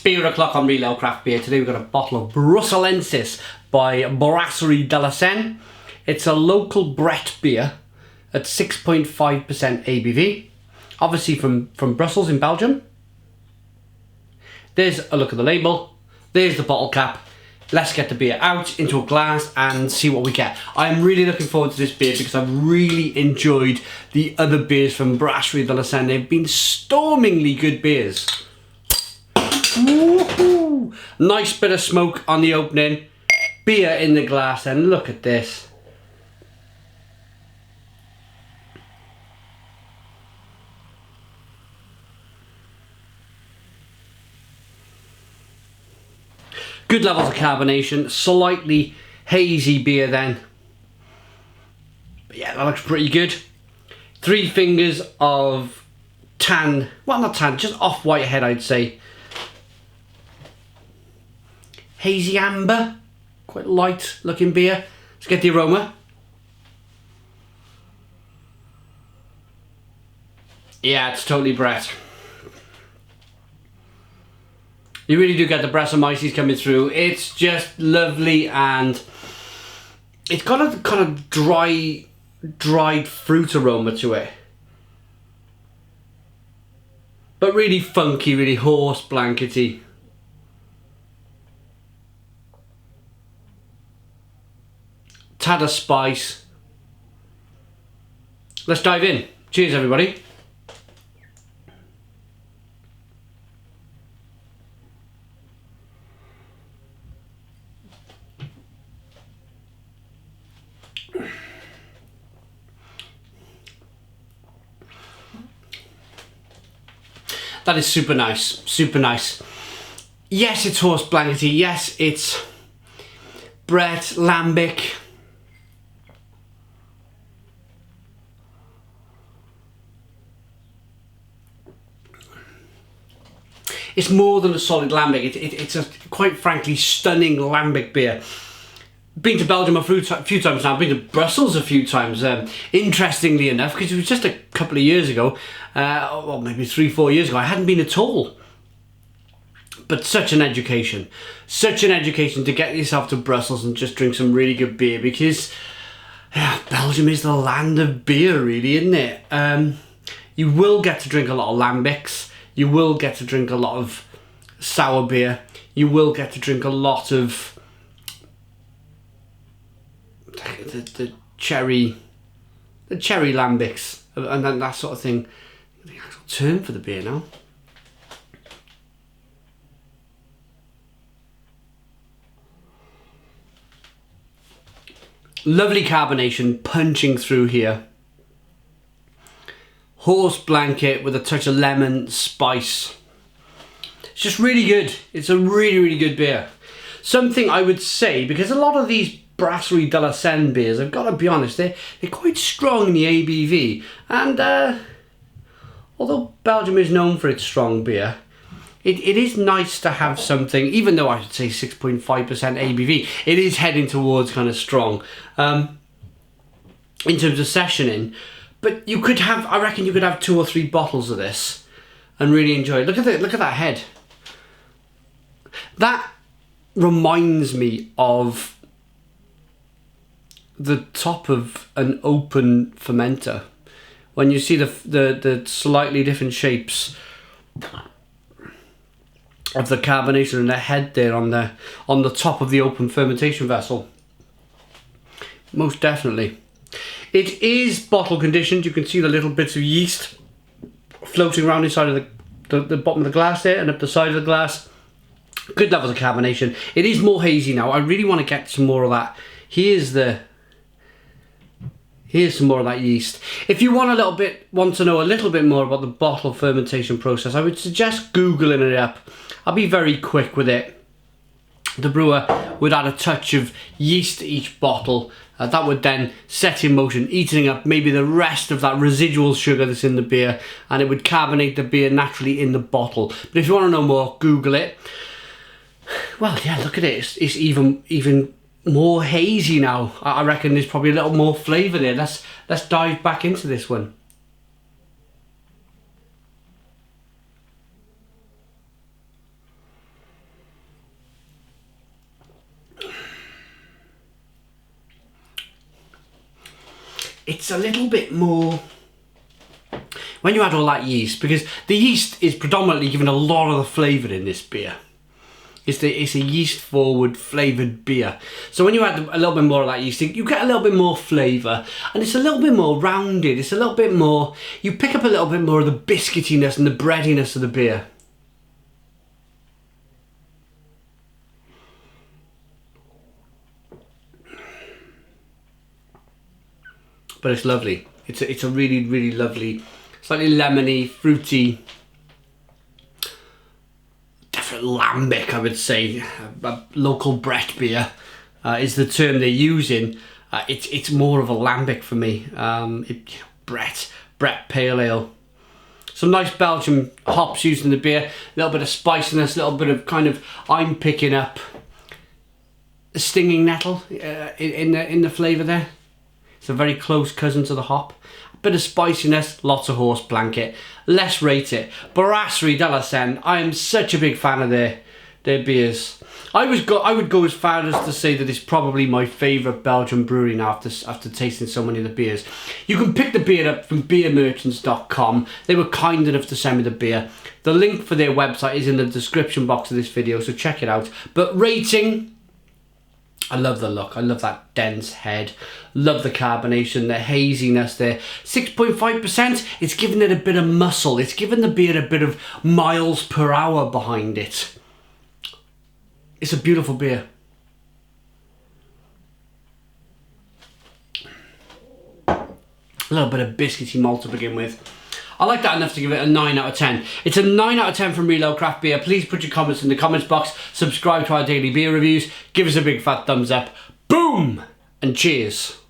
Beer o'clock on Real Ale Craft Beer. Today we've got a bottle of Bruxellensis by Brasserie de la Senne. It's a local Brett beer at 6.5% ABV. Obviously from Brussels in Belgium. There's a look at the label. There's the bottle cap. Let's get the beer out into a glass and see what we get. I'm really looking forward to this beer because I've really enjoyed the other beers from Brasserie de la Senne. They've been stormingly good beers. Woohoo! Nice bit of smoke on the opening. Beer in the glass, and look at this. Good levels of carbonation, slightly hazy beer then. But yeah, that looks pretty good. 3 fingers of tan, well not tan, just off-white head I'd say. Hazy amber, quite light looking beer. Let's get the aroma. Yeah, it's totally Brett. You really do get the Brasserie coming through. It's just lovely, and it's got a kind of dried fruit aroma to it. But really funky, really horse blankety. Tad of spice. Let's dive in. Cheers, everybody. That is super nice, super nice. Yes, it's horse blankety. Yes, it's Brett, lambic. It's more than a solid lambic. It's a quite frankly stunning lambic beer. Been to Belgium a few times now. Been to Brussels a few times. Interestingly enough, because it was just a couple of years ago, well maybe 3-4 years ago, I hadn't been at all. But such an education to get yourself to Brussels and just drink some really good beer, because yeah, Belgium is the land of beer, really, isn't it? You will get to drink a lot of lambics. You will get to drink a lot of sour beer. You will get to drink a lot of the cherry lambics and that sort of thing. The actual term for the beer now. Lovely carbonation punching through here. Horse blanket with a touch of lemon spice. It's just really good. It's a really good beer. Something I would say, because a lot of these Brasserie de la Senne beers, I've got to be honest, they're quite strong in the ABV. And although Belgium is known for its strong beer, it is nice to have something, even though I should say 6.5% ABV, it is heading towards kind of strong in terms of sessioning. But you could have, I reckon you could have 2 or 3 bottles of this and really enjoy it. Look at that head. That reminds me of the top of an open fermenter. When you see the slightly different shapes of the carbonation and the head there on the top of the open fermentation vessel. Most definitely. It is bottle conditioned. You can see the little bits of yeast floating around inside of the bottom of the glass there and up the side of the glass. Good levels of carbonation. It is more hazy now. I really want to get some more of that. Here's some more of that yeast. If you want to know a little bit more about the bottle fermentation process, I would suggest Googling it up. I'll be very quick with it. The brewer would add a touch of yeast to each bottle. That would then set in motion, eating up maybe the rest of that residual sugar that's in the beer, and it would carbonate the beer naturally in the bottle. But if you want to know more, Google it. Well, yeah, look at it. It's even more hazy now. I reckon there's probably a little more flavour there. Let's dive back into this one. it's a little bit more, when you add all that yeast, because the yeast is predominantly giving a lot of the flavour in this beer. It's a yeast forward flavoured beer. So when you add a little bit more of that yeast, you get a little bit more flavour, and it's a little bit more rounded. It's a little bit more, you pick up a little bit more of the biscuitiness and the breadiness of the beer. But it's lovely. It's a really, really lovely, slightly lemony, fruity, definite lambic, I would say. A local Brett beer is the term they're using. It's more of a lambic for me. Brett Pale Ale. Some nice Belgian hops used in the beer. A little bit of spiciness, a little bit of kind of, I'm picking up a stinging nettle in the flavour there. It's a very close cousin to the hop. A bit of spiciness, lots of horse blanket. Let's rate it. Brasserie de la Senne. I am such a big fan of their beers. I would go as far as to say that it's probably my favourite Belgian brewery now after tasting so many of the beers. You can pick the beer up from beermerchants.com. They were kind enough to send me the beer. The link for their website is in the description box of this video, so check it out. But rating, I love the look. I love that dense head. Love the carbonation, the haziness there. 6.5%. It's giving it a bit of muscle. It's giving the beer a bit of miles per hour behind it. It's a beautiful beer. A little bit of biscuity malt to begin with. I like that enough to give it a 9 out of 10. It's a 9 out of 10 from Reload Craft Beer. Please put your comments in the comments box. Subscribe to our daily beer reviews. Give us a big fat thumbs up. Boom! And cheers.